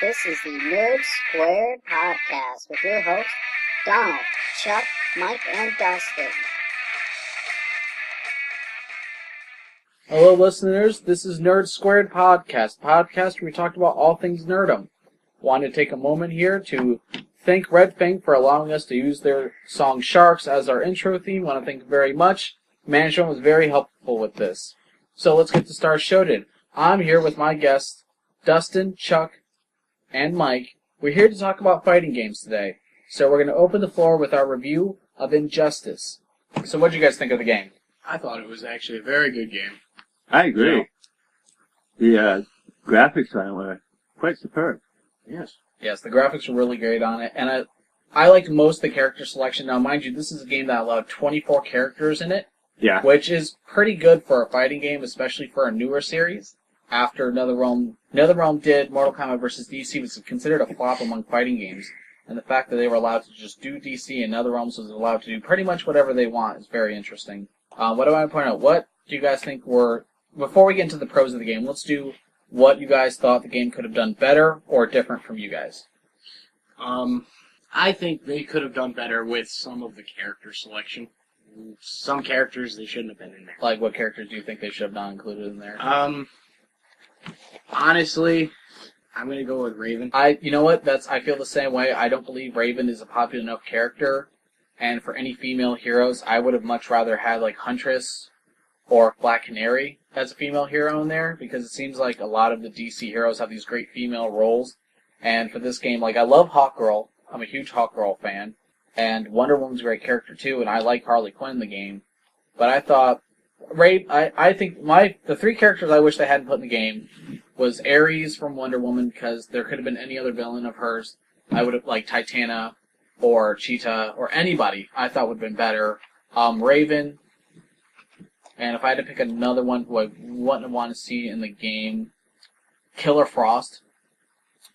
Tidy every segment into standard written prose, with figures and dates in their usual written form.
This is the Nerd Squared Podcast with your hosts, Donald, Chuck, Mike, and Dustin. Hello, listeners. This is Nerd Squared Podcast where we talked about all things nerdom. Want to take a moment here to thank Red Fang for allowing us to use their song Sharks as our intro theme. Want to thank them very much. Management was very helpful with this. So let's get to start show then. I'm here with my guests, Dustin, Chuck, and Mike. We're here to talk about fighting games today. So we're going to open the floor with our review of Injustice. So what did you guys think of the game? I thought it was actually a very good game. I agree. The graphics on it were quite superb. Yes. Yes, the graphics were really great on it, and I liked most of the character selection. Now, mind you, this is a game that allowed 24 characters in it, Yeah. which is pretty good for a fighting game, especially for a newer series. After NetherRealm did Mortal Kombat vs. DC, was considered a flop among fighting games, and the fact that they were allowed to just do DC and NetherRealm was allowed to do pretty much whatever they want is very interesting. What do I want to point out? What do you guys think were... Before we get into the pros of the game, let's do what you guys thought the game could have done better or different from you guys. I think they could have done better with some of the character selection. Some characters, they shouldn't have been in there. Like, what characters do you think they should have not included in there? Honestly, I'm gonna go with Raven. You know what? I feel the same way. I don't believe Raven is a popular enough character, and for any female heroes, I would have much rather had, like, Huntress or Black Canary as a female hero in there, because it seems like a lot of the DC heroes have these great female roles, and for this game, like, I love Hawkgirl. I'm a huge Hawkgirl fan, and Wonder Woman's a great character too, and I like Harley Quinn in the game, but I thought, I think the three characters I wish they hadn't put in the game was Ares from Wonder Woman, because there could have been any other villain of hers. I would have liked Titana, or Cheetah, or anybody I thought would have been better. Raven, and if I had to pick another one who I wouldn't want to see in the game, Killer Frost.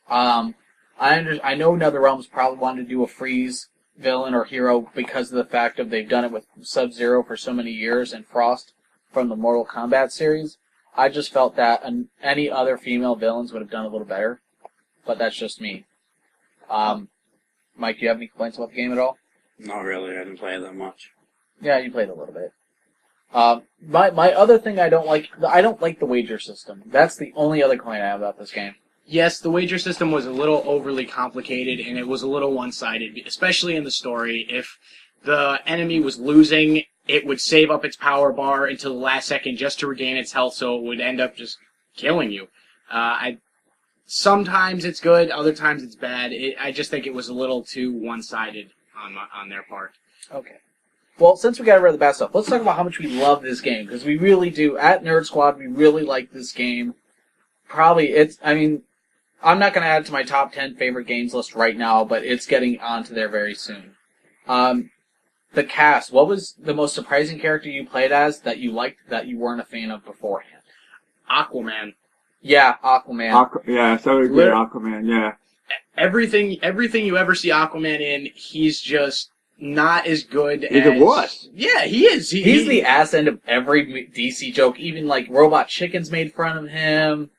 I know NetherRealm's probably wanted to do a Freeze villain or hero because of the fact that they've done it with Sub-Zero for so many years and Frost from the Mortal Kombat series. I just felt that any other female villains would have done a little better, but that's just me. Mike, do you have any complaints about the game at all? Not really. I didn't play it that much. Yeah, you played a little bit. My other thing I don't like the wager system. That's the only other complaint I have about this game. Yes, the wager system was a little overly complicated, and it was a little one-sided, especially in the story. If the enemy was losing, it would save up its power bar until the last second just to regain its health, so it would end up just killing you. Sometimes it's good, other times it's bad. I just think it was a little too one-sided on their part. Okay. Well, since we got rid of the bad stuff, let's talk about how much we love this game, because we really do. At Nerd Squad, we really like this game. I'm not going to add it to my top 10 favorite games list right now, but it's getting onto there very soon. The cast, what was the most surprising character you played as that you liked that you weren't a fan of beforehand? Aquaman. Yeah, Aquaman. Yeah, so we agree, Aquaman, yeah. Everything you ever see Aquaman in, he's just not as good as... He's a wuss. Yeah, he is. He's the ass end of every DC joke. Even, like, Robot Chickens made fun of him.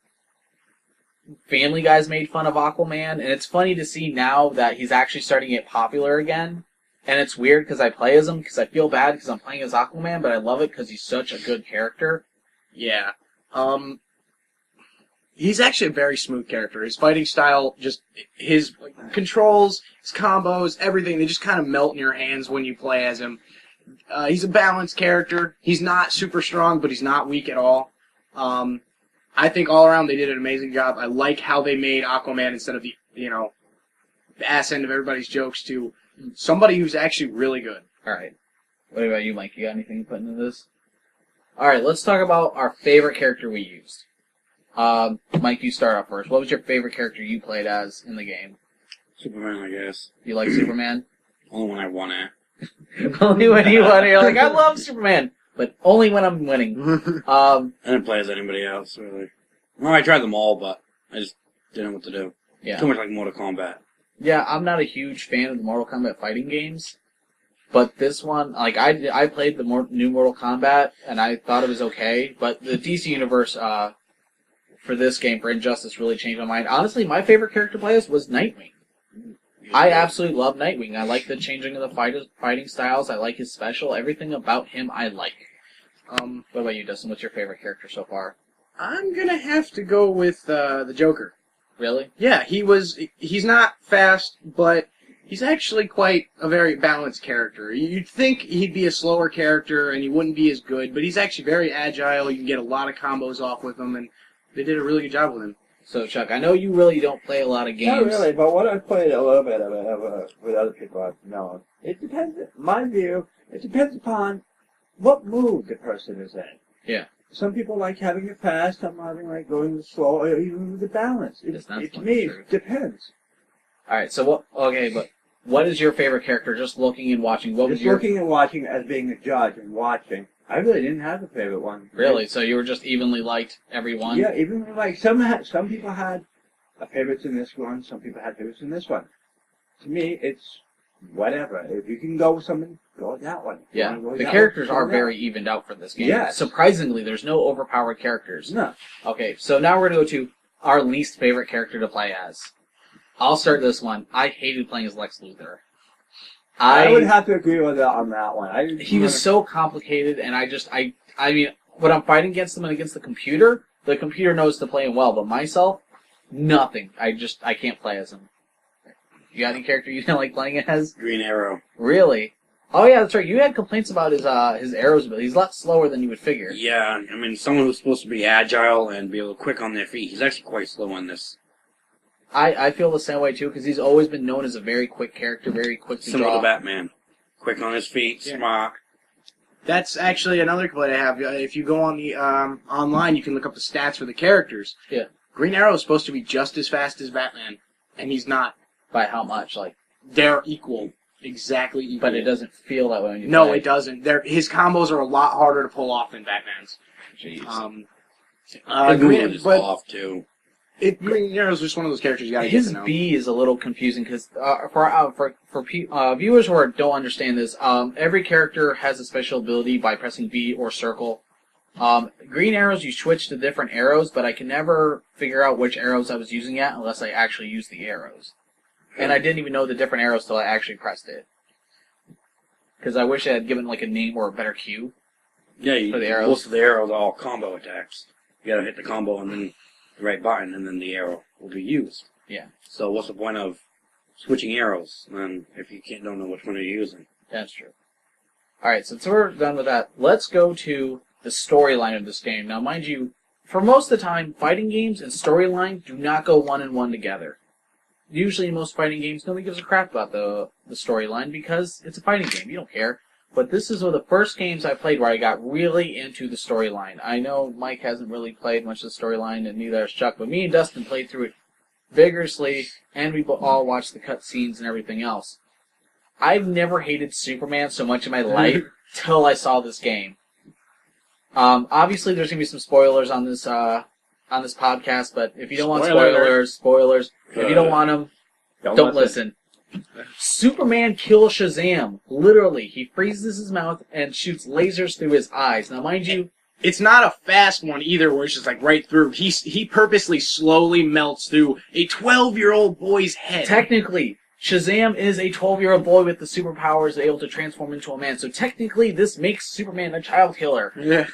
Family Guy's made fun of Aquaman. And it's funny to see now that he's actually starting to get popular again. And it's weird because I play as him, because I feel bad because I'm playing as Aquaman, but I love it because he's such a good character. Yeah. He's actually a very smooth character. His fighting style, just his controls, his combos, everything, they just kind of melt in your hands when you play as him. He's a balanced character. He's not super strong, but he's not weak at all. I think all around they did an amazing job. I like how they made Aquaman, instead of the ass end of everybody's jokes, to somebody who's actually really good. Alright. What about you, Mike? You got anything to put into this? Alright, let's talk about our favorite character we used. Mike, you start off first. What was your favorite character you played as in the game? Superman, I guess. You like Superman? Only when I won it. Only when you won it. You're like, I love Superman, but only when I'm winning. I didn't play as anybody else, really. Well, I tried them all, but I just didn't know what to do. Yeah. Too much like Mortal Kombat. Yeah, I'm not a huge fan of the Mortal Kombat fighting games, but this one, like, I played the new Mortal Kombat, and I thought it was okay, but the DC Universe, for this game, for Injustice, really changed my mind. Honestly, my favorite character to play as was Nightwing. I absolutely love Nightwing. I like the changing of the fighting styles. I like his special. Everything about him I like. What about you, Dustin? What's your favorite character so far? I'm gonna have to go with the Joker. Really? Yeah, he's not fast, but he's actually quite a very balanced character. You'd think he'd be a slower character and he wouldn't be as good, but he's actually very agile. You can get a lot of combos off with him, and they did a really good job with him. So, Chuck, I know you really don't play a lot of games. Not really, but what I've played a little bit of with other people I've known, it depends, my view, it depends upon what mood the person is in. Yeah. Some people like having it fast, some like going slow, or even with the balance. To me, it depends. Alright, so what is your favorite character, just looking and watching? What was Just your... looking and watching as being a judge and watching, I really didn't have a favorite one. Really? So you were just evenly liked every one? Yeah, even like some people had favorites in this one, some people had favorites in this one. To me, it's whatever. If you can go with something, go with that one. Yeah, the characters are very evened out for this game. Yes. Surprisingly, there's no overpowered characters. No. Okay, so now we're going to go to our least favorite character to play as. I'll start this one. I hated playing as Lex Luthor. I would have to agree with that on that one. He was so complicated, and I mean, when I'm fighting against him and against the computer knows to play him well, but myself, nothing. I can't play as him. You got any character you didn't like playing as? Green Arrow. Really? Oh yeah, that's right. You had complaints about his arrows, but he's a lot slower than you would figure. Yeah, I mean, someone who's supposed to be agile and be able to quick on their feet, he's actually quite slow on this. I feel the same way too, because he's always been known as a very quick character, very quick to Similar draw. to Batman. Quick on his feet, smart. That's actually another complaint I have. If you go on the online, you can look up the stats for the characters. Yeah. Green Arrow is supposed to be just as fast as Batman, and he's not. By how much? Like, they're equal. Exactly equal. but it doesn't feel that way when you No, play. it doesn't. His combos are a lot harder to pull off than Batman's. Jeez. The movement is off, too. Green Arrow is just one of those characters you gotta get His to know. B is a little confusing because for viewers who don't understand this, every character has a special ability by pressing B or circle. Green arrows, you switch to different arrows, but I can never figure out which arrows I was using at unless I actually used the arrows. And I didn't even know the different arrows till I actually pressed it. Because I wish I had given like a name or a better cue. Yeah, for the arrows. Most of the arrows are all combo attacks. You gotta hit the combo and then the right button, and then the arrow will be used. Yeah. So what's the point of switching arrows then if you don't know which one you're using? That's true. Alright, since we're done with that, let's go to the storyline of this game. Now, mind you, for most of the time, fighting games and storyline do not go one and one together. Usually in most fighting games, nobody gives a crap about the storyline because it's a fighting game. You don't care. But this is one of the first games I played where I got really into the storyline. I know Mike hasn't really played much of the storyline, and neither has Chuck, but me and Dustin played through it vigorously, and we all watched the cutscenes and everything else. I've never hated Superman so much in my life till I saw this game. Obviously, there's going to be some spoilers on this podcast, but if you don't want spoilers. If you don't want them, don't listen. Superman kills Shazam. Literally, he freezes his mouth and shoots lasers through his eyes. Now, mind you, it's not a fast one either, where it's just like right through. He purposely slowly melts through a 12-year-old boy's head. Technically, Shazam is a 12-year-old boy with the superpowers able to transform into a man. So technically, this makes Superman a child killer. Yeah.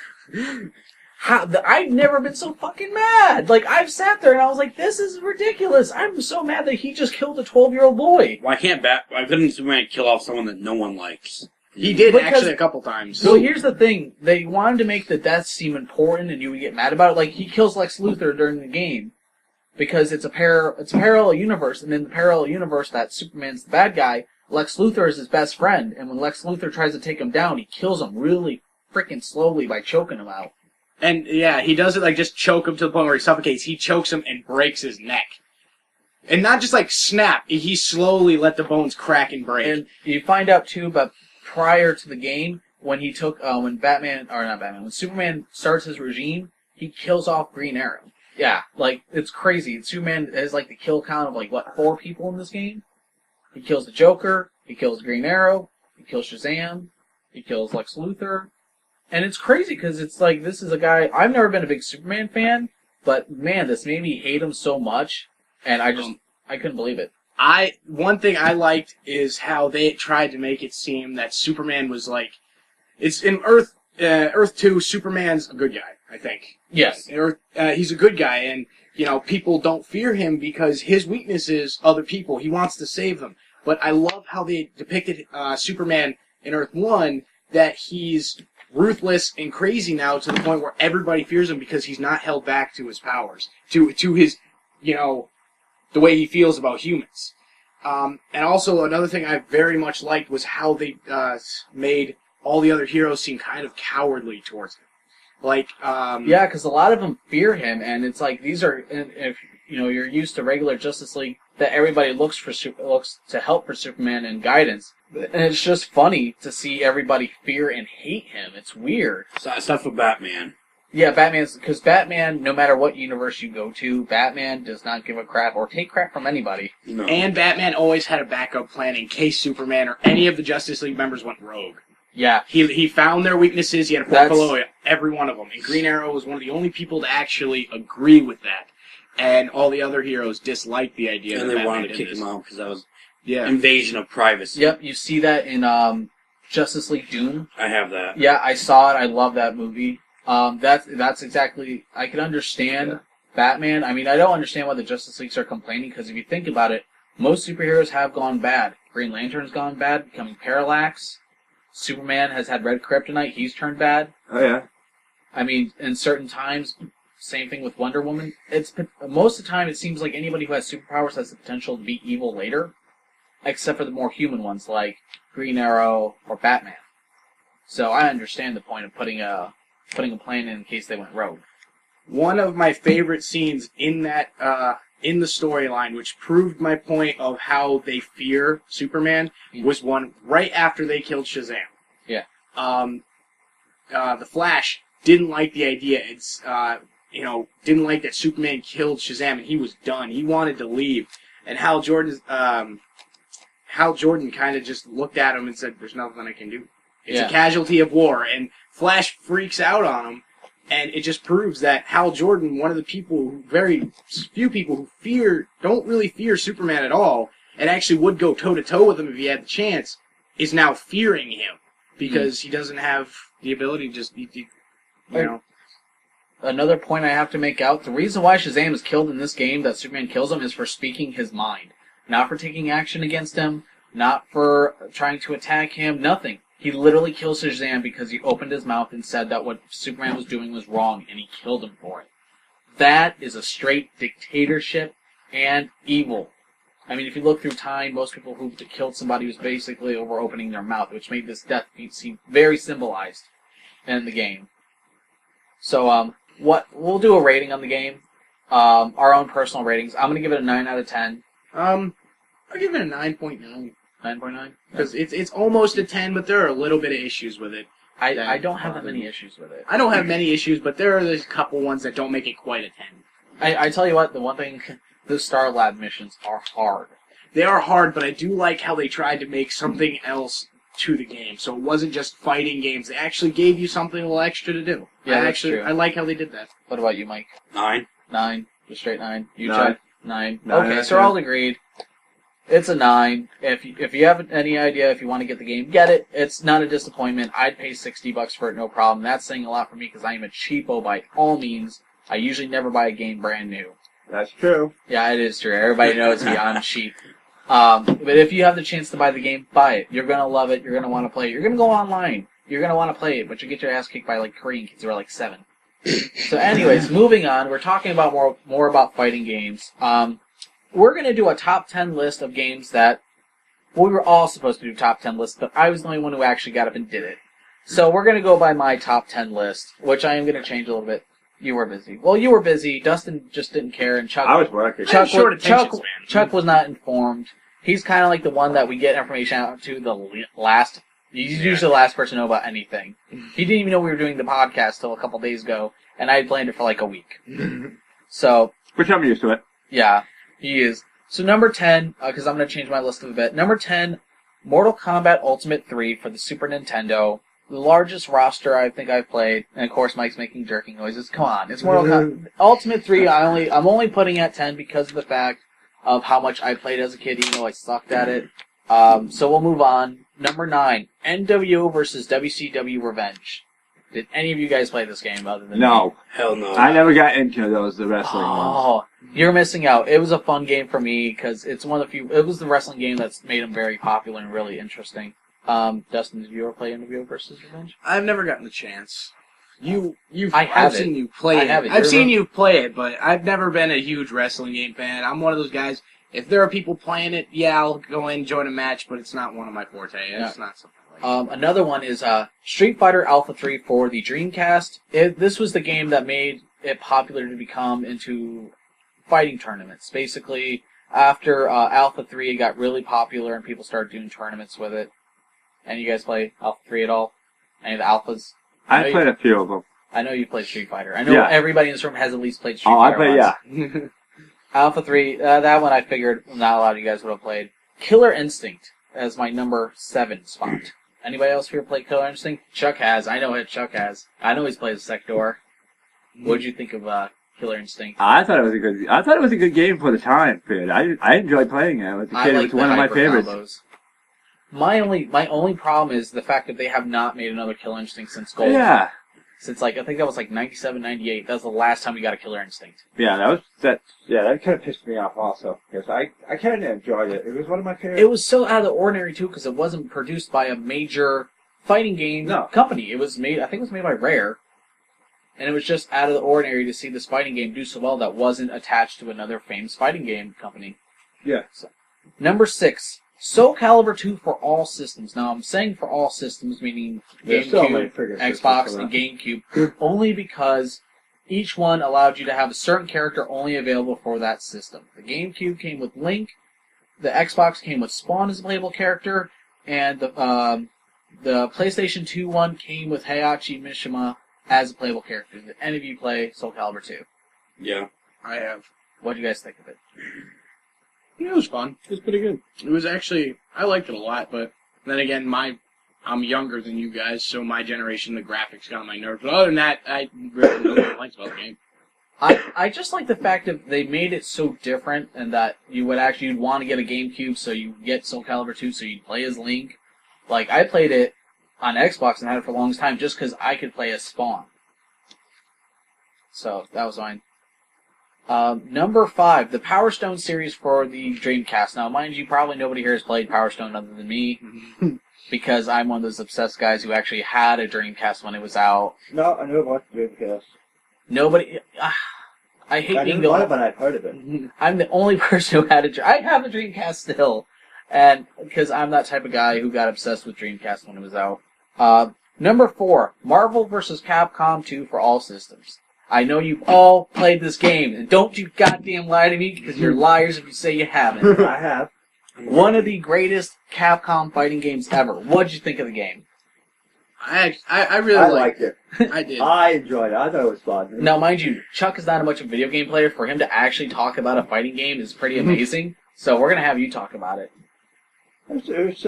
I've never been so fucking mad. Like, I've sat there and I was like, this is ridiculous. I'm so mad that he just killed a 12-year-old boy. Why couldn't Superman kill off someone that no one likes? He did Because- actually a couple times. Well, here's the thing. They wanted to make the deaths seem important and you would get mad about it. Like, he kills Lex Luthor during the game because it's a parallel universe. And in the parallel universe that Superman's the bad guy, Lex Luthor is his best friend. And when Lex Luthor tries to take him down, he kills him really freaking slowly by choking him out. And yeah, he does it like just choke him to the point where he suffocates. He chokes him and breaks his neck. And not just like snap, he slowly let the bones crack and break. And you find out too, but prior to the game, when he took, when Superman starts his regime, he kills off Green Arrow. Yeah, like, it's crazy. Superman has like the kill count of like, what, 4 people in this game? He kills the Joker, he kills Green Arrow, he kills Shazam, he kills Lex Luthor. And it's crazy because it's like, this is a guy, I've never been a big Superman fan, But man, this made me hate him so much, and I couldn't believe it. One thing I liked is how they tried to make it seem that Superman was like, it's in Earth 2, Superman's a good guy, I think. Yes. He's a good guy, and, people don't fear him because his weakness is other people. He wants to save them. But I love how they depicted Superman in Earth 1, that he's ruthless and crazy now to the point where everybody fears him because he's not held back to his powers, to his, the way he feels about humans. And also, another thing I very much liked was how they made all the other heroes seem kind of cowardly towards him. Like, yeah, because a lot of them fear him, and it's like these are, if you're used to regular Justice League, that everybody looks to help for Superman and guidance, and it's just funny to see everybody fear and hate him. It's weird. Stuff with Batman. Yeah, because Batman, no matter what universe you go to, Batman does not give a crap or take crap from anybody. No. And Batman always had a backup plan in case Superman or any of the Justice League members went rogue. Yeah. He found their weaknesses, he had a portfolio, every one of them. And Green Arrow was one of the only people to actually agree with that. And all the other heroes disliked the idea And that they Batman wanted to did kick this. him out because that was Yeah. invasion of privacy. Yep, you see that in Justice League Doom. I have that. Yeah, I saw it. I love that movie. That's exactly. I can understand Batman. I mean, I don't understand why the Justice Leagues are complaining, because if you think about it, most superheroes have gone bad. Green Lantern's gone bad, becoming Parallax. Superman has had red kryptonite. He's turned bad. Oh, yeah. I mean, in certain times, same thing with Wonder Woman. Most of the time, it seems like anybody who has superpowers has the potential to be evil later, except for the more human ones like Green Arrow or Batman. So I understand the point of putting a plan in case they went rogue. One of my favorite scenes in that in the storyline, which proved my point of how they fear Superman, was one right after they killed Shazam. Yeah. The Flash didn't like the idea. It's didn't like that Superman killed Shazam, and he was done. He wanted to leave, and Hal Jordan kind of just looked at him and said, "There's nothing I can do. It's a casualty of war." And Flash freaks out on him, and it just proves that Hal Jordan, one of the people, very few people who don't really fear Superman at all, and actually would go toe-to-toe with him if he had the chance, is now fearing him, because he doesn't have the ability to just, Another point I have to make out, the reason why Shazam is killed in this game, that Superman kills him, is for speaking his mind. Not for taking action against him, not for trying to attack him, nothing. He literally kills Shazam because he opened his mouth and said that what Superman was doing was wrong, and he killed him for it. That is a straight dictatorship and evil. I mean, if you look through time, most people who killed somebody was basically over opening their mouth, which made this death seem very symbolized in the game. So, we'll do a rating on the game. Our own personal ratings. I'm going to give it a 9 out of 10. I'll give it a 9.9. 9.9? Because it's almost a 10, but there are a little bit of issues with it. I don't have that many issues with it. I don't have many issues, but there are a couple ones that don't make it quite a 10. I tell you what, the one thing, the Star Lab missions are hard. They are hard, but I do like how they tried to make something else to the game. So it wasn't just fighting games. They actually gave you something a little extra to do. Yeah, that's true. I like how they did that. What about you, Mike? 9. 9? Just straight 9? You, 9. Chuck? 9. 9 Okay, out of so we're 10. all agreed. It's a 9. If you have any idea if you want to get the game, get it. It's not a disappointment. I'd pay $60 for it, no problem. That's saying a lot for me because I am a cheapo by all means. I usually never buy a game brand new. That's true. Yeah, it is true. Everybody knows me. I'm cheap. But if you have the chance to buy the game, buy it. You're gonna love it. You're gonna want to play it. You're gonna go online. You're gonna want to play it, but you get your ass kicked by like Korean kids who are like 7. So, anyways, moving on. We're talking about more about fighting games. We're gonna do a top 10 list of games that we were all supposed to do top 10 lists, but I was the only one who actually got up and did it. So we're gonna go by my top 10 list, which I am gonna change a little bit. You were busy. Well, you were busy. Dustin just didn't care, and Chuck. I was working. Chuck- short attention span. Chuck was not informed. He's kind of like the one that we get information out to the last. He's usually the last person to know about anything. He didn't even know we were doing the podcast till a couple days ago, and I had planned it for like a week. So, Which I'm used to it. yeah, he is. So number 10, because I'm going to change my list a bit. Number 10, Mortal Kombat Ultimate 3 for the Super Nintendo. the largest roster I think I've played, and of course Mike's making jerking noises. Come on, it's Mortal Kombat Ultimate 3. I'm only putting at 10 because of the fact of how much I played as a kid, even though I sucked at it. So we'll move on. Number 9, NWO versus WCW Revenge. Did any of you guys play this game other than me? No. Hell no. I never got into those, the wrestling ones. Oh, you're missing out. It was a fun game for me because it's one of the few. It was the wrestling game that's made them very popular and really interesting. Dustin, did you ever play NWO versus Revenge? I've never gotten the chance. I've seen you play I it. have it. I've seen you play it, but I've never been a huge wrestling game fan. I'm one of those guys. If there are people playing it, yeah, I'll go in and join a match, but it's not one of my forte. It's not something like that. Another one is Street Fighter Alpha 3 for the Dreamcast. This was the game that made it popular to become into fighting tournaments. Basically, after Alpha 3, it got really popular and people started doing tournaments with it. And you guys play Alpha 3 at all? Any of the Alphas? I played a few of them. I know you played Street Fighter. I know everybody in this room has at least played Street Oh, I Fighter played, once. Alpha 3, that one I figured not a lot of you guys would have played. Killer Instinct as my number 7 spot. Anybody else here play Killer Instinct? Chuck has. I know Chuck has. I know he's played Sector. What did you think of Killer Instinct? I thought it was a good game for the time period. I enjoyed playing it as a kid. It was one of my favorites. Combos. My only problem is the fact that they have not made another Killer Instinct since Gold. Yeah. Since I think that was 97, 98. That was the last time we got a Killer Instinct. Yeah, that kind of pissed me off also. Because I kind of enjoyed it. It was one of my favorites. It was so out of the ordinary too because it wasn't produced by a major fighting game company. It was made, I think it was made by Rare. And it was just out of the ordinary to see this fighting game do so well that wasn't attached to another famous fighting game company. Yeah. So, number 6, Soul Calibur 2 for all systems. Now, I'm saying for all systems, meaning GameCube, Xbox, and GameCube, only because each one allowed you to have a certain character only available for that system. The GameCube came with Link, the Xbox came with Spawn as a playable character, and the PlayStation 2 one came with Heihachi Mishima as a playable character. Did any of you play Soul Calibur 2? Yeah. I have. What did you guys think of it? Yeah, it was fun. It was pretty good. It was actually, I liked it a lot, but then again, I'm younger than you guys, so my generation, the graphics got on my nerves. But other than that, I really liked about the game. I just like the fact that they made it so different and that you'd want to get a GameCube so you get Soul Calibur 2 so you'd play as Link. Like, I played it on Xbox and had it for the longest time just because I could play as Spawn. So, that was mine. Number 5, the Power Stone series for the Dreamcast. Now, mind you, probably nobody here has played Power Stone other than me, because I'm one of those obsessed guys who actually had a Dreamcast when it was out. No, I knew about the Dreamcast. Nobody... I hate being the one, but I've heard of it. I'm the only person who had I have a Dreamcast still, and because I'm that type of guy who got obsessed with Dreamcast when it was out. Number 4, Marvel vs. Capcom 2 for all systems. I know you've all played this game, and don't you goddamn lie to me, because you're liars if you say you haven't. I have. One of the greatest Capcom fighting games ever. What'd you think of the game? I really liked it. I did. I enjoyed it. I thought it was fun. Now, mind you, Chuck is not much of a video game player. For him to actually talk about a fighting game is pretty amazing. So we're going to have you talk about it. It was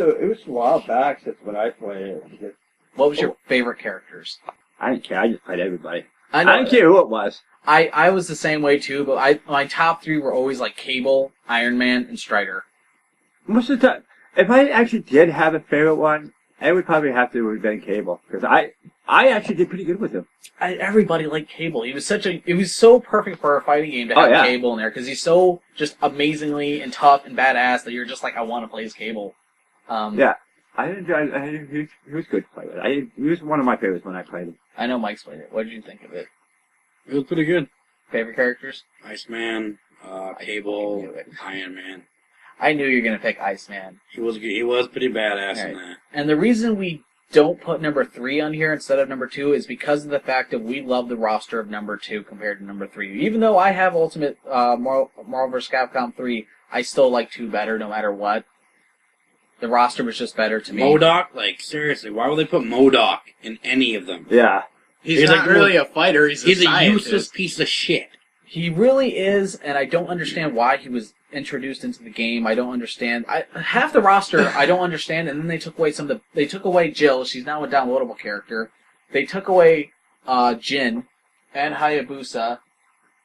a while back since when I played it. What was your favorite characters? I didn't care. I just played everybody. I didn't care who it was. I was the same way too, but my top 3 were always like Cable, Iron Man, and Strider. Most of the time, if I actually did have a favorite one, it would probably have to have been Cable, because I actually did pretty good with him. Everybody liked Cable. He was it was so perfect for a fighting game to have Cable in there, because he's so just amazingly and tough and badass that you're just like, I want to play as Cable. Yeah. He was good to play with. He was one of my favorites when I played him. I know Mike's played it. What did you think of it? It was pretty good. Favorite characters? Iceman, Cable, Iron Man. I knew you were going to pick Iceman. He was pretty badass in that. And the reason we don't put number 3 on here instead of number 2 is because of the fact that we love the roster of number 2 compared to number 3. Even though I have Ultimate Marvel vs. Capcom 3, I still like 2 better no matter what. The roster was just better to me. MODOK? Like, seriously, why would they put MODOK in any of them? Yeah. He's not really a fighter, he's a useless piece of shit. He really is, and I don't understand why he was introduced into the game. I don't understand. Half the roster I don't understand, and then they took away they took away Jill. She's now a downloadable character. They took away Jin and Hayabusa.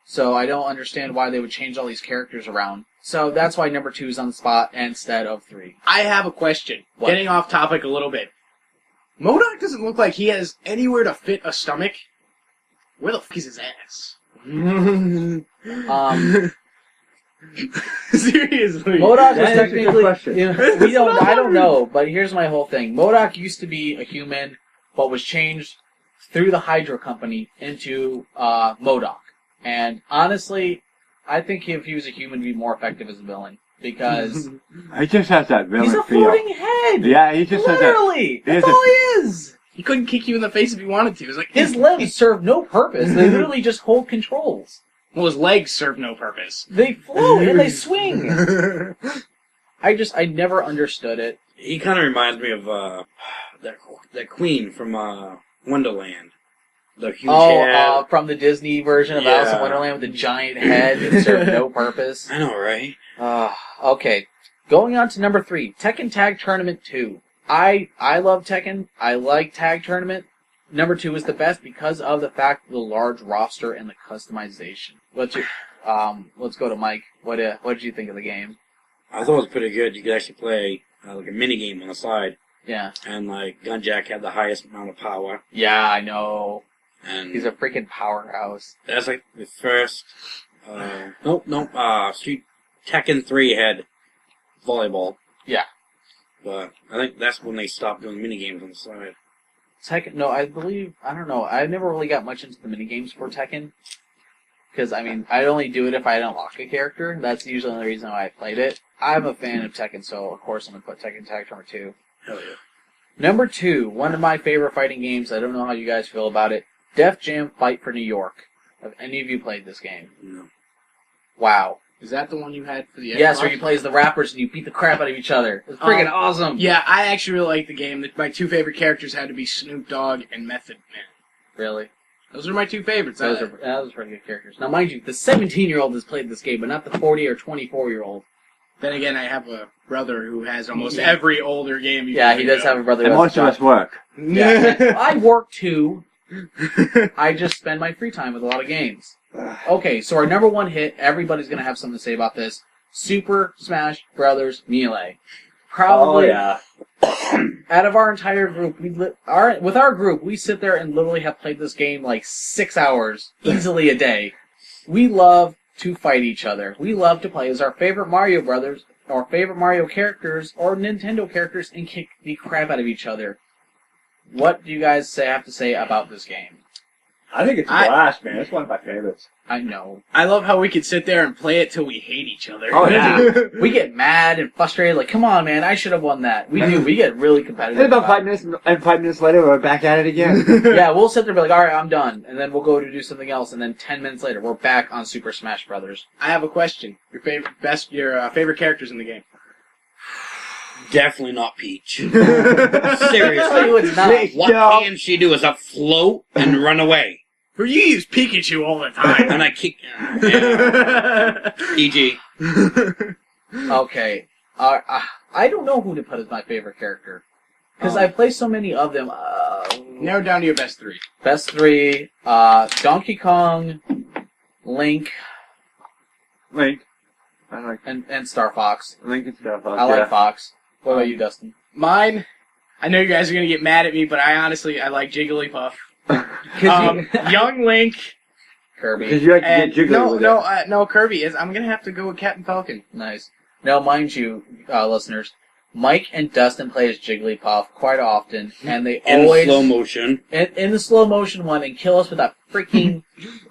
So I don't understand why they would change all these characters around. So that's why number 2 is on the spot instead of 3. I have a question. What? Getting off topic a little bit. MODOK doesn't look like he has anywhere to fit a stomach. Where the fuck is his ass? Seriously. MODOK That is is a good technically. question. I don't know, but here's my whole thing. MODOK used to be a human, but was changed through the Hydra Company into MODOK. And honestly, I think if he was a human, he'd be more effective as a villain. Because He just has that villain he's a feel. floating head! Yeah, he just has that. Literally! He has That's all he is! He couldn't kick you in the face if he wanted to. It was like His limbs serve no purpose. They literally just hold controls. Well, his legs serve no purpose. They float and they swing. I never understood it. He kind of reminds me of that queen from Wonderland. The huge head. From the Disney version of Alice in Yeah. Wonderland with the giant head that served no purpose. I know, right? Okay. Going on to number 3, Tekken Tag Tournament 2. I love Tekken. I like Tag Tournament. Number 2 is the best because of the fact of the large roster and the customization. Let's go to Mike. What did you think of the game? I thought it was pretty good. You could actually play like a mini game on the side, Yeah. and like Gunjack had the highest amount of power, Yeah, I know. and He's a freaking powerhouse. that's like the first. Street Tekken 3 had volleyball. Yeah. But I think that's when they stopped doing mini games on the side. Tekken, no, I don't know. I never really got much into the minigames for Tekken. Because, I mean, I'd only do it if I had unlocked a character. That's usually the only reason why I played it. I'm a fan of Tekken, so of course I'm going to put Tekken Tag Tournament 2. Hell yeah. Number 2, one of my favorite fighting games. I don't know how you guys feel about it. Def Jam Fight for New York. Have any of you played this game? No. Wow. Is that the one you had for the Xbox? Yes, where you play as the rappers and you beat the crap out of each other. It's freaking awesome. Yeah, I actually really like the game. My 2 favorite characters had to be Snoop Dogg and Method Man. Really? Those are my 2 favorites. Those are pretty good characters. Now, mind you, the 17-year-old has played this game, but not the 40 or 24-year-old. Then again, I have a brother who has almost every older game. Yeah, he does have a brother. And who has most a of job. us work. Yeah, I work too. I just spend my free time with a lot of games. Okay, so our number 1 hit, everybody's going to have something to say about this. Super Smash Brothers Melee. Probably, Oh, out of our entire group, with our group, we sit there and literally have played this game like 6 hours, easily a day. We love to fight each other. We love to play as our favorite Mario Brothers, our favorite Mario characters, or Nintendo characters, and kick the crap out of each other. What do you guys have to say about this game? I think it's a blast, man. It's one of my favorites. I know. I love how we could sit there and play it till we hate each other. Oh, yeah. We get mad and frustrated, like, come on, man, I should have won that. We do. We get really competitive. Then about about 5 minutes, and 5 minutes later, we're back at it again. it. Yeah, we'll sit there and be like, alright, I'm done. And then we'll go to do something else, and then 10 minutes later, we're back on Super Smash Brothers. I have a question. Your favorite characters in the game? Definitely not Peach. No, Seriously. it's not. What No. can she do is up float and run away. For you use Pikachu all the time. And I kick... Yeah. PG. Okay. I don't know who to put as my favorite character. Because I play so many of them. Narrow down to your best 3. Best 3, Donkey Kong, Link, Link. I like and Star Fox. Link and stuff. I like Fox. What about you, Dustin? Mine, I know you guys are going to get mad at me, but I like Jigglypuff. Young Link. Kirby. Because you like to get And jiggly with it. no, Kirby is. I'm going to have to go with Captain Falcon. Nice. Now, mind you, listeners, Mike and Dustin play as Jigglypuff quite often, and they In always slow motion. in the slow motion one and kill us with that freaking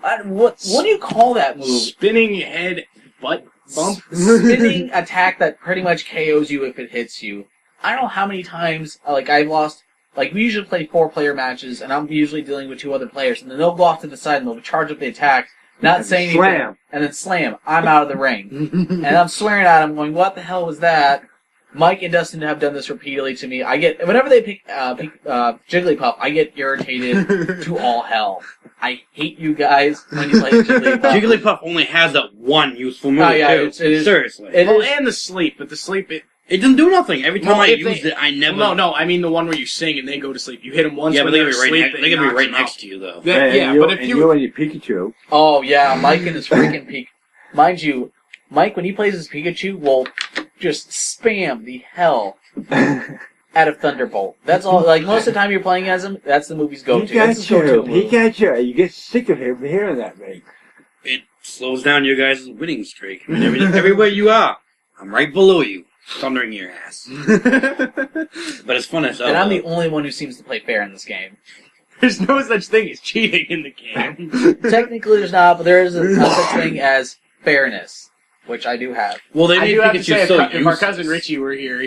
what do you call that move? Spinning head butt bump. Spinning attack that pretty much KOs you if it hits you. I don't know how many times I've lost. Like, we usually play 4-player matches, and I'm usually dealing with 2 other players, and then they'll go off to the side and they'll charge up the attack, not saying anything, Slam. and then slam. I'm out of the ring. And I'm swearing at him, going, what the hell was that? Mike and Dustin have done this repeatedly to me. I get whenever they pick Jigglypuff, I get irritated to all hell. I hate you guys when you play Jigglypuff. Jigglypuff only has that one useful move. Oh, yeah, too. it is- Seriously. it Well, is- and the sleep, but the sleep, It doesn't do nothing. Every time Well, I if used they- it, I never. no, I mean the one where you sing and they go to sleep. You hit them once Yeah, but when they they're can be asleep. right. They can be right next to you, though. Yeah, and but if and you and your Pikachu. Oh yeah, Mike and his freaking Pikachu. Mind you, Mike when he plays his Pikachu will just spam the hell out of Thunderbolt. That's all. Like most of the time you're playing as him, that's the movie's go-to. That's his go-to move. You get sick of him hearing that, mate. It slows down your guys' winning streak. I mean, everywhere you are, I'm right below you, thundering your ass. But it's fun as hell. And I'm the though. only one who seems to play fair in this game. There's no such thing as cheating in the game. Technically, there's not, but there is a such thing as fairness, which I do have. Well, they I made do have to Pikachu say, so if our cousin useless. Richie were here,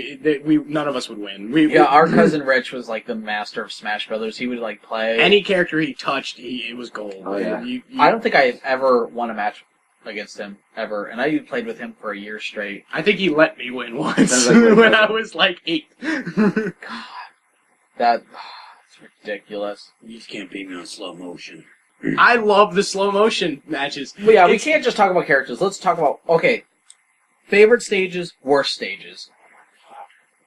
none of us would win. Yeah, our cousin Rich was like the master of Smash Brothers. He would like play. Any character he touched, it was gold. Oh, yeah. I don't think I ever won a match against him ever, and I played with him for a year straight. I think he let me win once Sounds like my when I cousin. was like 8. That's ridiculous. You can't beat me on slow motion. I love the slow motion matches. But yeah, we It's- can't just talk about characters. Let's talk about favorite stages, worst stages.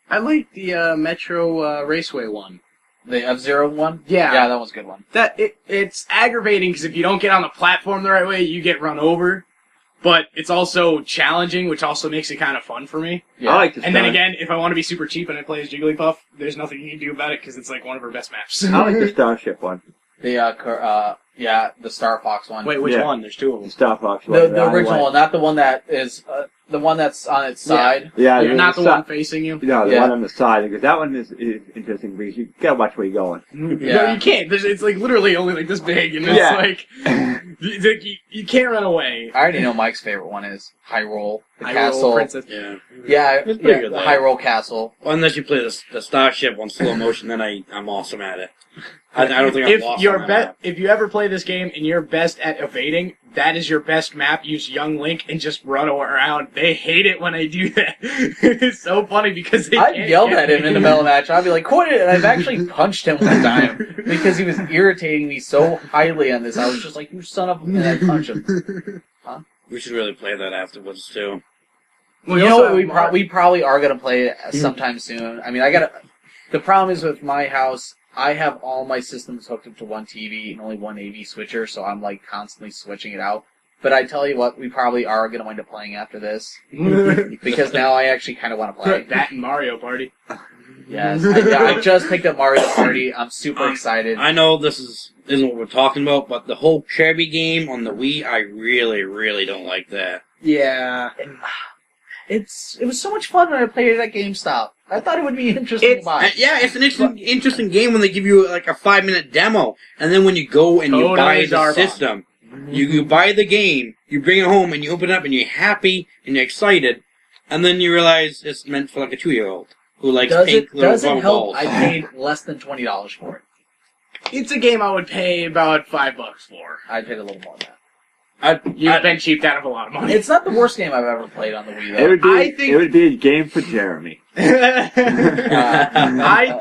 I like the Metro Raceway one. The F-Zero one. Yeah. Yeah, that was a good one. It's aggravating because if you don't get on the platform the right way, you get run over. But it's also challenging, which also makes it kind of fun for me. Yeah. I like this. And then again, if I want to be super cheap and I play as Jigglypuff, there's nothing you can do about it because it's like one of her best maps. I like the Starship one. The the Star Fox one. Wait, which Yeah. one? There's two of The them. Star Fox one. The original one, not the one that is the one that's on its side. Yeah, You're not the si- one facing you. No, the Yeah. one on the side, because that one is interesting because you gotta watch where you're going. No, Yeah. you can't. It's like literally only like this big, and it's Yeah. like you can't run away. I already know Mike's favorite one is Hyrule, the Hyrule castle. Princess. Yeah. Yeah, It's pretty good, the though. Hyrule Castle. Well, unless you play the Starship on slow motion, then I'm awesome at it. I don't think I'm If lost you're on that. if you ever play this game and you're best at evading, that is your best map. Use Young Link and just run around. They hate it when I do that. It's so funny because they I can't yelled get at him me. in the middle of the match. I'd be like, quit it! And I've actually punched him one time because he was irritating me so highly on this. I was just like, you son of a... And I punched him. We should really play that afterwards, too. We You also know what? have We, Mario. we probably are going to play it sometime soon. I mean, the problem is with my house, I have all my systems hooked up to one TV and only one AV switcher, so I'm like constantly switching it out. But I tell you what, we probably are going to wind up playing after this because now I actually kind of want to play. that and Mario Party. Yes, I just picked up Mario Party. I'm super excited. I know this isn't what we're talking about, but the whole Kirby game on the Wii, I really, really don't like that. Yeah. It was so much fun when I played it at GameStop. I thought it would be interesting to buy. Yeah, it's an interesting game when they give you like a 5-minute demo, and then when you go and you Totally buy the Zarbon. system, you buy the game, you bring it home, and you open it up, and you're happy and you're excited, and then you realize it's meant for like a 2-year-old who likes pink little Does it rubber help? balls. I paid less than $20 for it. It's a game I would pay about $5 for. I paid a little more than that. You've been cheaped out of a lot of money. It's not the worst game I've ever played on the Wii, It though. would be. I think- It would be a game for Jeremy. I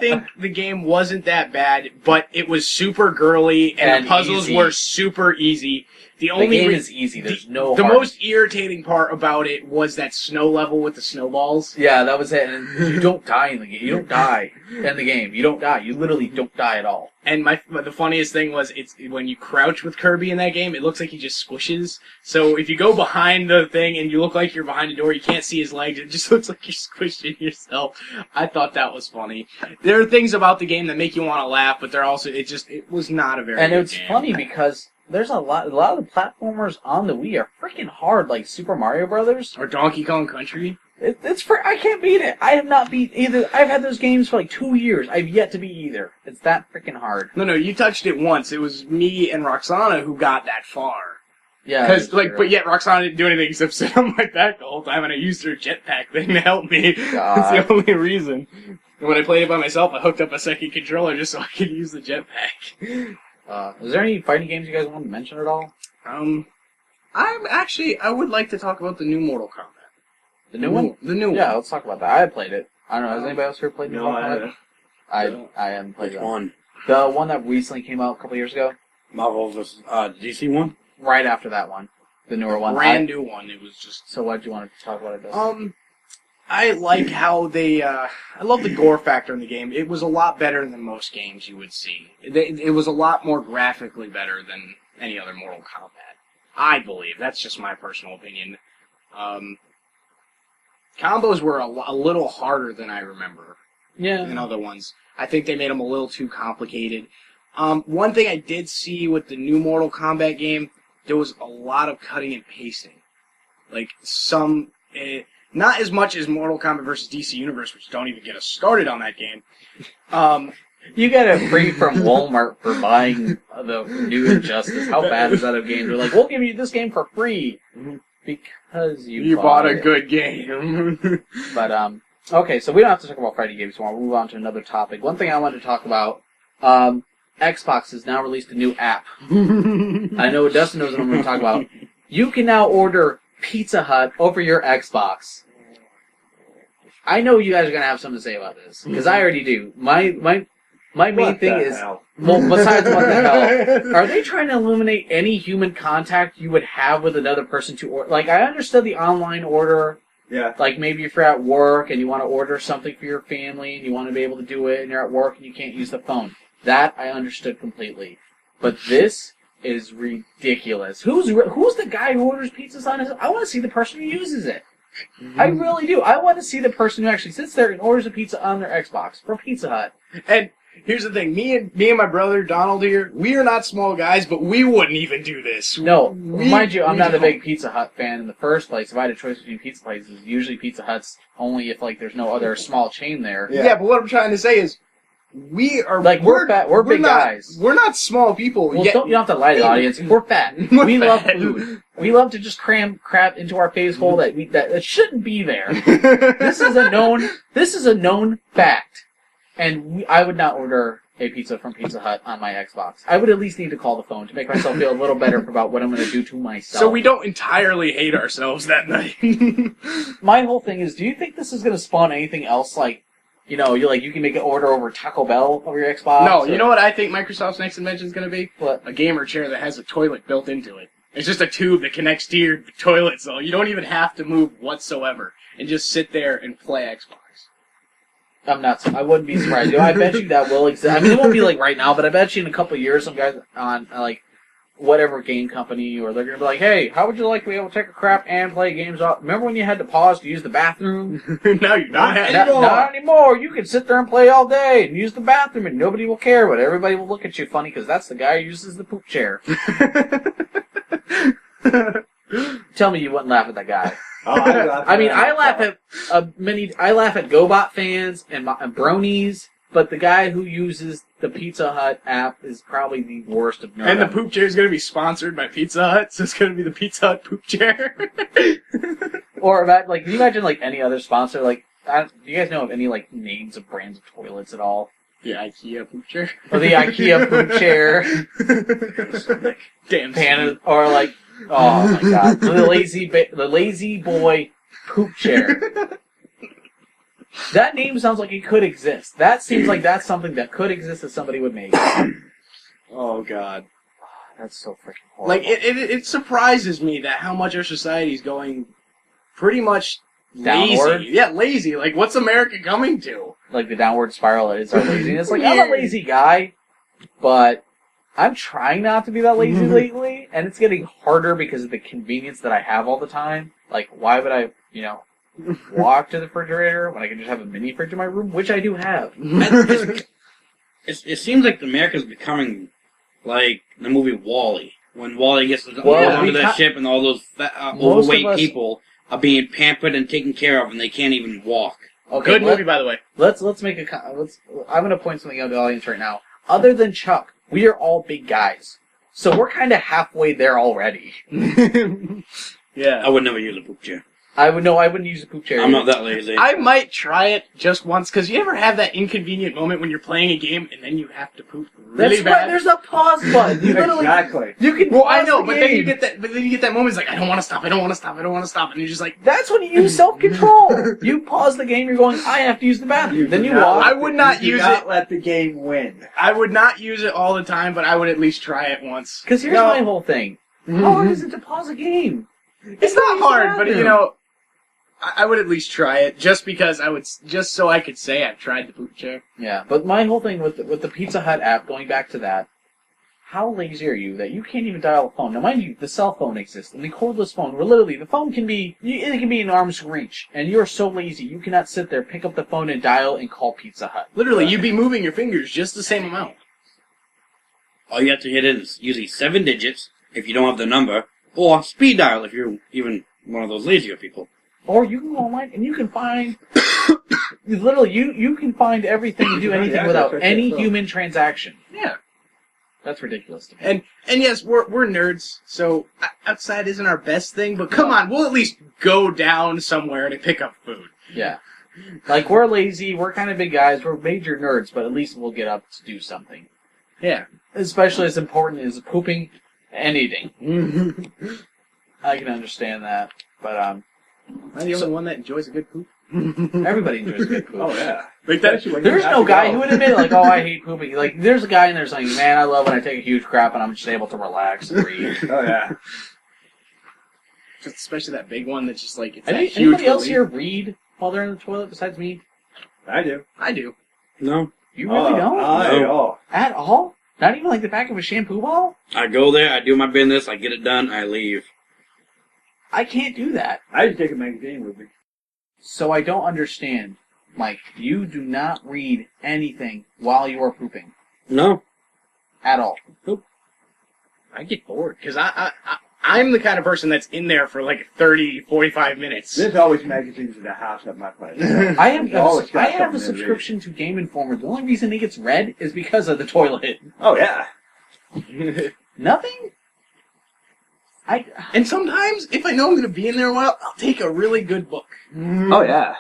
think the game wasn't that bad, but it was super girly and And the puzzles easy. were super easy. The The only game re- is easy. There's no the hard... most irritating part about it was that snow level with the snowballs. Yeah, that was it. And you don't die in the game. You don't die in the game. You don't die. You literally don't die at all. And the funniest thing was it's when you crouch with Kirby in that game, it looks like he just squishes. So if you go behind the thing and you look like you're behind a door, you can't see his legs. It just looks like you're squishing yourself. I thought that was funny. There are things about the game that make you want to laugh, but they're also it was not a very And good it's game. funny because there's a lot of the platformers on the Wii are freaking hard, like Super Mario Brothers. Or Donkey Kong Country. I can't beat it. I have not beat either. I've had those games for like 2 years. I've yet to beat either. It's that freaking hard. No, you touched it once. It was me and Roxana who got that far. Yeah. Because, that's true. but yet Roxana didn't do anything except sit on my back the whole time, and I used her jetpack thing to help me. That's the only reason. And when I played it by myself, I hooked up a second controller just so I could use the jetpack. Is there any fighting games you guys want to mention at all? I would like to talk about the new Mortal Kombat. The new one? The new one. Yeah, let's talk about that. I had played it. I don't know. Has anybody else here played the No, Mortal I Kombat? haven't. I haven't played Which that. one? The one that recently came out a couple years ago. Marvel vs. DC one? Right after that one. The newer one. Brand new one. It was just... So what do you want to talk about it does? I like how they, I love the gore factor in the game. It was a lot better than most games you would see. It was a lot more graphically better than any other Mortal Kombat. I believe. That's just my personal opinion. Combos were a little harder than I remember Yeah. than other ones. I think they made them a little too complicated. One thing I did see with the new Mortal Kombat game, there was a lot of cutting and pasting. Like, not as much as Mortal Kombat vs. DC Universe, which don't even get us started on that game. You get it free from Walmart for buying the new Injustice. How bad is that a game? They're like, we'll give you this game for free because you bought a it. good game. But okay, so we don't have to talk about fighting games anymore. We'll move on to another topic. One thing I wanted to talk about: Xbox has now released a new app. I know Dustin knows what I'm going to talk about. You can now order Pizza Hut over your Xbox. I know you guys are going to have something to say about this because I already do. My main What thing the is. hell? Well, besides what the hell, are they trying to eliminate any human contact you would have with another person to order? Like, I understood the online order, Yeah. like maybe if you're at work and you want to order something for your family and you want to be able to do it and you're at work and you can't use the phone. That I understood completely. But this is ridiculous. Who's the guy who orders pizzas on his... I want to see the person who uses it. I really do. I want to see the person who actually sits there and orders a pizza on their Xbox from Pizza Hut. And here's the thing: me and my brother Donald here, we are not small guys, but we wouldn't even do this. No, We- mind you, I'm we not a don't. big Pizza Hut fan in the first place. If I had a choice between pizza places, usually Pizza Hut's only if like there's no other small chain there. Yeah, but what I'm trying to say is, we are Like, we're fat- we're big not, guys. We're not small people. Well, yet. you don't have to lie to the audience. We're fat. We're We love fat. food. We love to just cram crap into our face hole that shouldn't be there. This is a known fact. And I would not order a pizza from Pizza Hut on my Xbox. I would at least need to call the phone to make myself feel a little better about what I'm going to do to myself. So we don't entirely hate ourselves that night. My whole thing is, do you think this is going to spawn anything else? Like, you can make an order over Taco Bell over your Xbox? No, or- you know what I think Microsoft's next invention is going to be? What? A gamer chair that has a toilet built into it. It's just a tube that connects to your toilet, so you don't even have to move whatsoever, and just sit there and play Xbox. I wouldn't be surprised. I bet you that will exist. I mean, it won't be like right now, but I bet you in a couple of years, some guys on like whatever game company, or they're gonna be like, "Hey, how would you like to be able to take a crap and play games off? Remember when you had to pause to use the bathroom? Now you're not Not anymore. You can sit there and play all day and use the bathroom, and nobody will care, but everybody will look at you funny because that's the guy who uses the poop chair." Tell me you wouldn't laugh at that guy. I mean, I laugh at I laugh at GoBot fans and bronies, but the guy who uses the Pizza Hut app is probably the worst of nerd. And the poop chair is going to be sponsored by Pizza Hut, so it's going to be the Pizza Hut poop chair. Or that, like, can you imagine like any other sponsor? Like, do you guys know of any like names of brands of toilets at all? The IKEA poop chair. Or the IKEA poop chair, Damn. Pan, or like, oh my god, the lazy boy poop chair. That name sounds like it could exist. That seems like that's something that could exist that somebody would make. Oh god. That's so freaking horrible. Like, it surprises me that how much our society is going pretty much Downward? lazy. Yeah, lazy. Like, what's America coming to? Like the downward spiral is our laziness. Like, I'm a lazy guy, but I'm trying not to be that lazy lately, and it's getting harder because of the convenience that I have all the time. Like, why would I, walk to the refrigerator when I can just have a mini fridge in my room, which I do have. It seems like America's becoming like the movie WALL-E. When WALL-E gets onto that ship and all those overweight people are being pampered and taken care of and they can't even walk. Okay, Good movie, by the way. Let's make I'm going to point something out to the audience right now. Other than Chuck, we are all big guys. So we're kind of halfway there already. Yeah. I would never use a poop chair. I wouldn't use a poop chair. I'm not that lazy. I might try it just once, because you ever have that inconvenient moment when you're playing a game and then you have to poop really That's bad? right. There's a pause button. You literally, Exactly. you can. Well, I pause know, the but then game. you get that. But then you get that moment. It's like I don't want to stop. I don't want to stop. I don't want to stop. And you're just like, That's when you use self-control. You pause the game. You're going. I have to use the bathroom. Then you walk. I would not use it. Let the game win. I would not use it all the time, but I would at least try it once. Because here's No. my whole thing. How hard is it to pause a game? It's not use the hard, but bathroom. I would at least try it just because just so I could say I've tried the poop chair. Yeah, but my whole thing with the Pizza Hut app, going back to that, how lazy are you that you can't even dial a phone? Now, mind you, the cell phone exists, and the cordless phone, where literally the phone can be in arm's reach, and you're so lazy you cannot sit there, pick up the phone, and dial and call Pizza Hut. Literally, you'd be moving your fingers just the same amount. All you have to hit is usually 7 digits if you don't have the number, or speed dial if you're even one of those lazier people. Or you can go online and you can find, literally, you can find everything to do anything Yeah, without that's any right. human transaction. Yeah. That's ridiculous to me. And yes, we're nerds, so outside isn't our best thing. But come on, we'll at least go down somewhere to pick up food. Yeah. Like, we're lazy, we're kind of big guys, we're major nerds, but at least we'll get up to do something. Yeah. Especially as important as pooping and eating. I can understand that, but Am I the only one that enjoys a good poop? everybody enjoys good poop. Oh yeah. Like that. Especially when you There's have no to guy go. who would admit, like, oh, I hate pooping. Like, there's a guy in there saying, man, I love when I take a huge crap and I'm just able to relax and breathe. Oh yeah. Especially that big one that's just like it's that huge. Anybody else relief. here read while they're in the toilet besides me? I do. I do. No. You really don't? Oh. At all? Not even like the back of a shampoo bottle? I go there, I do my business, I get it done, I leave. I can't do that. I just take a magazine with me. So I don't understand. Mike, you do not read anything while you are pooping. No. At all. I get bored because I'm the kind of person that's in there for like 30, 45 minutes. There's always magazines in the house at my place. I have Always got I have a something to subscription to Game Informer. The only reason it gets read is because of the toilet. Oh yeah. Nothing? And sometimes, if I know I'm going to be in there a while, I'll take a really good book. Oh yeah.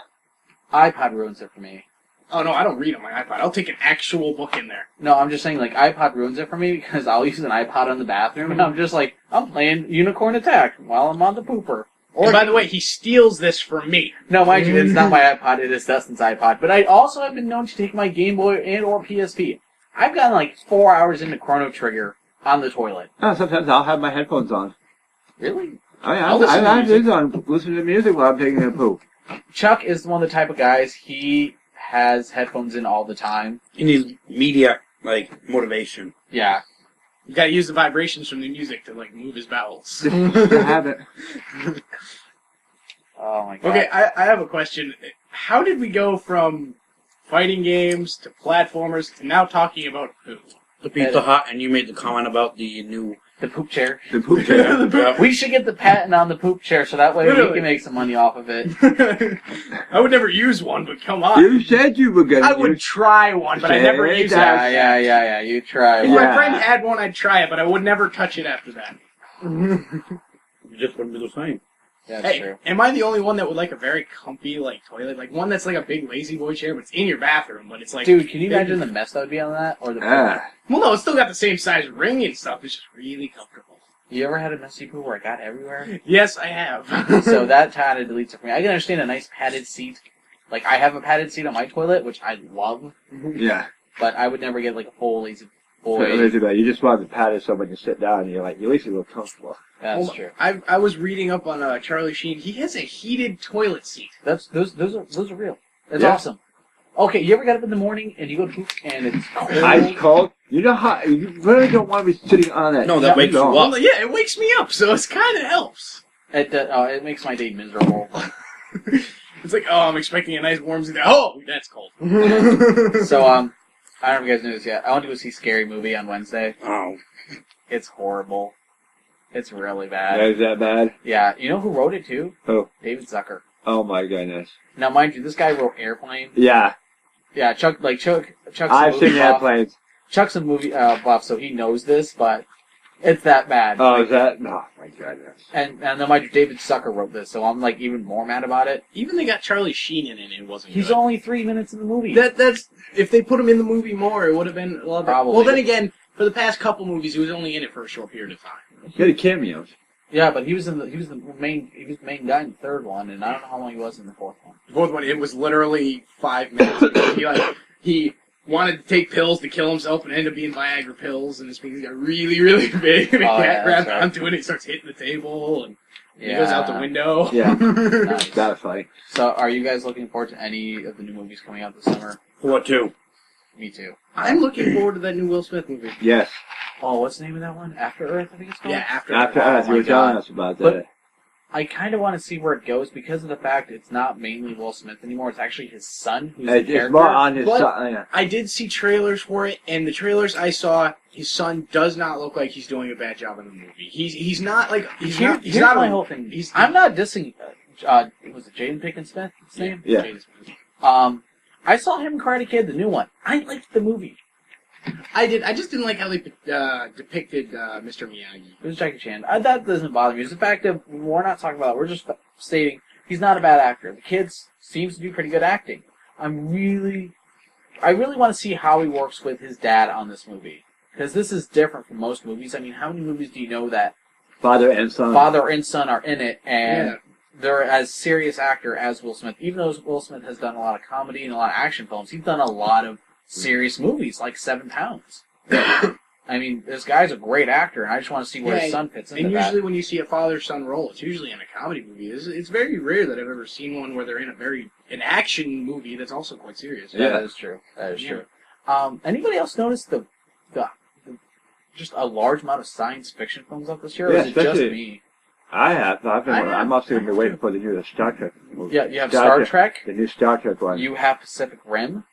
iPod ruins it for me. Oh no, I don't read on my iPod. I'll take an actual book in there. No, I'm just saying, like, iPod ruins it for me because I'll use an iPod in the bathroom and I'm just like, I'm playing Unicorn Attack while I'm on the pooper. And by the way, he steals this from me. No, mind you, it's not my iPod, it is Dustin's iPod. But I also have been known to take my Game Boy and or PSP. I've gotten like 4 hours into Chrono Trigger on the toilet. Oh, sometimes I'll have my headphones on. Really? I I'll listen to have music. these on. Listen to music while I'm taking a poop. Chuck is one of the type of guys, he has headphones in all the time. He needs media, like, motivation. Yeah. You gotta use the vibrations from the music to, like, move his bowels. I have it. Oh my god. Okay, I have a question. How did we go from fighting games to platformers to now talking about food? The Pizza Hut, and you made the comment about the new... The poop chair. The poop chair. Yeah. We should get the patent on the poop chair so that way we Literally. can make some money off of it. I would never use one, but come on. You said you were gonna I would use. try one, but I never Say use it. that. Yeah. You try. If one. my Yeah. friend had one, I'd try it, but I would never touch it after that. You just wouldn't be the same. Yeah, that's Hey, true. am I the only one that would like a very comfy, like, toilet? Like, one that's like a big lazy boy chair, but it's in your bathroom, but it's like... Dude, can you big- imagine the mess that would be on that? Or the Ah. Well, no, it's still got the same size ring and stuff. It's just really comfortable. You ever had a messy poo where it got everywhere? Yes, I have. So that kind of deletes it for me. I can understand a nice padded seat. Like, I have a padded seat on my toilet, which I love, Yeah. but I would never get, like, a full lazy So, boy. Elizabeth, you just want the pad of someone to sit down and you're like, you at least you look comfortable. That's Well, true. I was reading up on Charlie Sheen. He has a heated toilet seat. Those are real. That's Yeah. awesome. Okay, you ever get up in the morning and you go to poop and it's cold? Ice cold. You know how you really don't want to be sitting on that. No, that wakes you long. up. Well, yeah, it wakes me up, so it kind of helps. It makes my day miserable. It's like, oh, I'm expecting a nice warm seat. Oh, that's cold. So, I don't know if you guys knew this yet. I went to go see Scary Movie on Wednesday. Oh. It's horrible. It's really Yeah, bad. is that bad? Yeah, you know who wrote it too? Who? David Zucker. Oh my goodness. Now, mind you, this guy wrote Airplane. Yeah, Yeah, Chuck's a I've movie seen buff. airplanes. Chuck's a movie buff, so he knows this, but It's that bad. Oh, is that? Oh, my goodness. And then my David Sucker wrote this, so I'm like even more mad about it. Even they got Charlie Sheen in it, it wasn't He's good. only 3 minutes in the movie. That's if they put him in the movie more, it would have been a lot better. Probably. Well, then again, for the past couple movies, he was only in it for a short period of time. He had cameos. Yeah, but he was the main guy in the third one, and I don't know how long he was in the fourth one. The fourth one, it was literally 5 minutes. He wanted to take pills to kill himself and ended up being Viagra pills, and his fingers got really, really big, and he grabbed onto it, and he starts hitting the table, and he goes out the window. Yeah. Nice. That was funny. So, are you guys looking forward to any of the new movies coming out this summer? What two? Me too. I'm looking forward to that new Will Smith movie. Yes. Oh, what's the name of that one? After Earth, I think it's called? Yeah, After After Oh us, you my were telling God. us about But- that. I kind of want to see where it goes because of the fact it's not mainly Will Smith anymore. It's actually his son who's the It's character. more on his But- son. Yeah. I did see trailers for it, and the trailers I saw, his son does not look like he's doing a bad job in the movie. He's not like he's Here's not my a- whole thing. he's- I'm not dissing. Was it Jaden Pickens Smith? His name? Yeah. I saw him in Karate Kid, the new one. I liked the movie. I did. I just didn't like how they depicted Mr. Miyagi. It was Jackie Chan. That doesn't bother me. It's the fact that we're not talking about it. We're just stating he's not a bad actor. The kid seems to do pretty good acting. I really want to see how he works with his dad on this movie. Because this is different from most movies. I mean, how many movies do you know that Father and son. father and son are in it, and Yeah. they're as serious actor as Will Smith? Even though Will Smith has done a lot of comedy and a lot of action films, he's done a lot of serious movies, like 7 Pounds. I mean, this guy's a great actor, and I just want to see where his son fits into And that. usually when you see a father-son role, it's usually in a comedy movie. It's very rare that I've ever seen one where they're in an action movie that's also quite serious. Yeah, Yeah. that is true. That is Yeah. true. Anybody else notice the just a large amount of science fiction films out this year, or Yeah, is it just especially- me? I have. I'm also going to be waiting too. for the new Star Trek movie. Yeah, you have Star Trek. The new Star Trek one. You have Pacific Rim.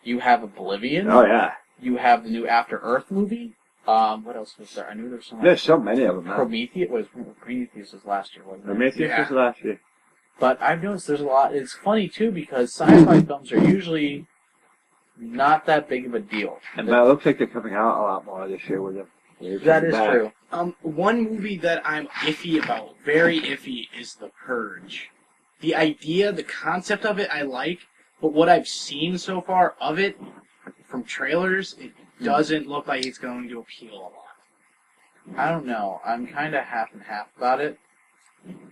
You have Oblivion. Oh, yeah. You have the new After Earth movie. What else was there? I knew there was some. There's so many of them now. Prometheus was last year, wasn't it? Prometheus Yeah. was last year. But I've noticed there's a lot. It's funny too because sci-fi films are usually not that big of a deal. But it looks like they're coming out a lot more this year with them. That is true. One movie that I'm iffy about, very iffy, is The Purge. The idea, the concept of it, I like, but what I've seen so far of it, from trailers, it doesn't look like it's going to appeal a lot. I don't know. I'm kind of half and half about it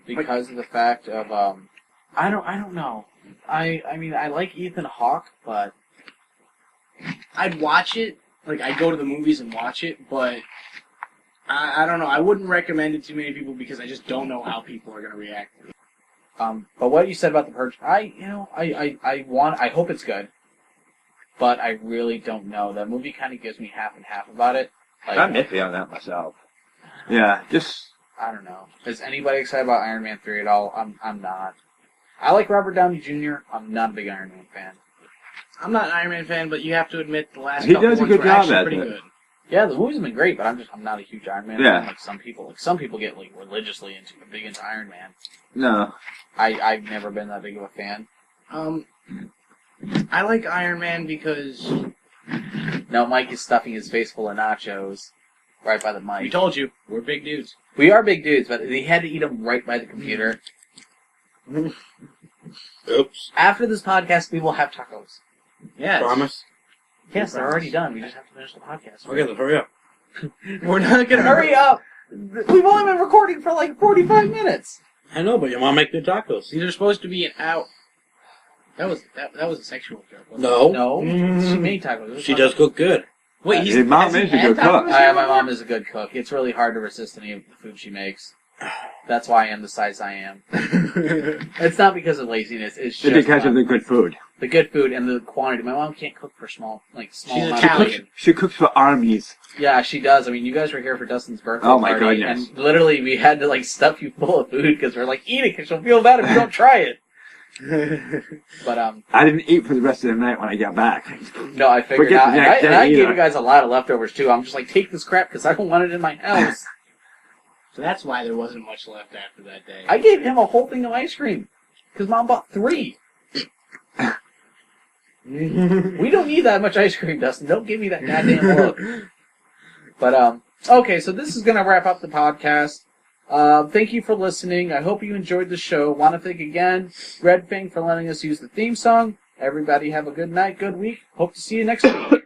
because of the fact of I don't know. I mean I like Ethan Hawke, but I'd watch it, like I'd go to the movies and watch it, but I don't know. I wouldn't recommend it to many people because I just don't know how people are going to react to it. but what you said about The Purge, I hope it's good, but I really don't know. That movie kind of gives me half and half about it. Like, I'm iffy on that myself. Yeah, just... I don't know. Is anybody excited about Iron Man 3 at all? I'm not. I like Robert Downey Jr. I'm not a big Iron Man fan. I'm not an Iron Man fan, but you have to admit the last He couple does a ones good were job actually at pretty it. good. Yeah, the movie's been great, but I'm not a huge Iron Man Yeah. fan like some people. Like some people get like religiously big into Iron Man. No. I've never been that big of a fan. I like Iron Man because No, Mike is stuffing his face full of nachos right by the mic. we told you we're big dudes. We are big dudes, but he had to eat them right by the computer. Oops. After this podcast, we will have tacos. Yes. Promise? Yes, they're already done. We just have to finish the podcast. Okay, let's hurry up. We're not gonna Hurry up! We've only been recording for like 45 minutes. I know, but your mom make good tacos. These are supposed to be an hour. That was a sexual joke. Wasn't it? No. No, she made tacos. She does cook good. Wait, His mom has he is a had good cook. tacos My yet? mom is a good cook. It's really hard to resist any of the food she makes. That's why I am the size I am. It's not because of laziness. It's It's just because of the good food. the good food and the quantity. My mom can't cook for small She's amount of Italian. food. She cooks for armies. Yeah, she does. I mean, you guys were here for Dustin's birthday Oh, my party, goodness. and literally we had to like stuff you full of food because we're like, eat it, because she'll feel bad if you don't try it. But I didn't eat for the rest of the night when I got back. no, I figured Forget out, the and next I day gave either. you guys a lot of leftovers too. I'm just like, take this crap because I don't want it in my house. So that's why there wasn't much left after that day. I gave him a whole thing of ice cream because Mom bought 3. We don't need that much ice cream, Dustin. Don't give me that goddamn look. But Okay, so this is going to wrap up the podcast. Thank you for listening. I hope you enjoyed the show. Want to thank again Red Fang for letting us use the theme song. Everybody have a good night, good week. Hope to see you next week.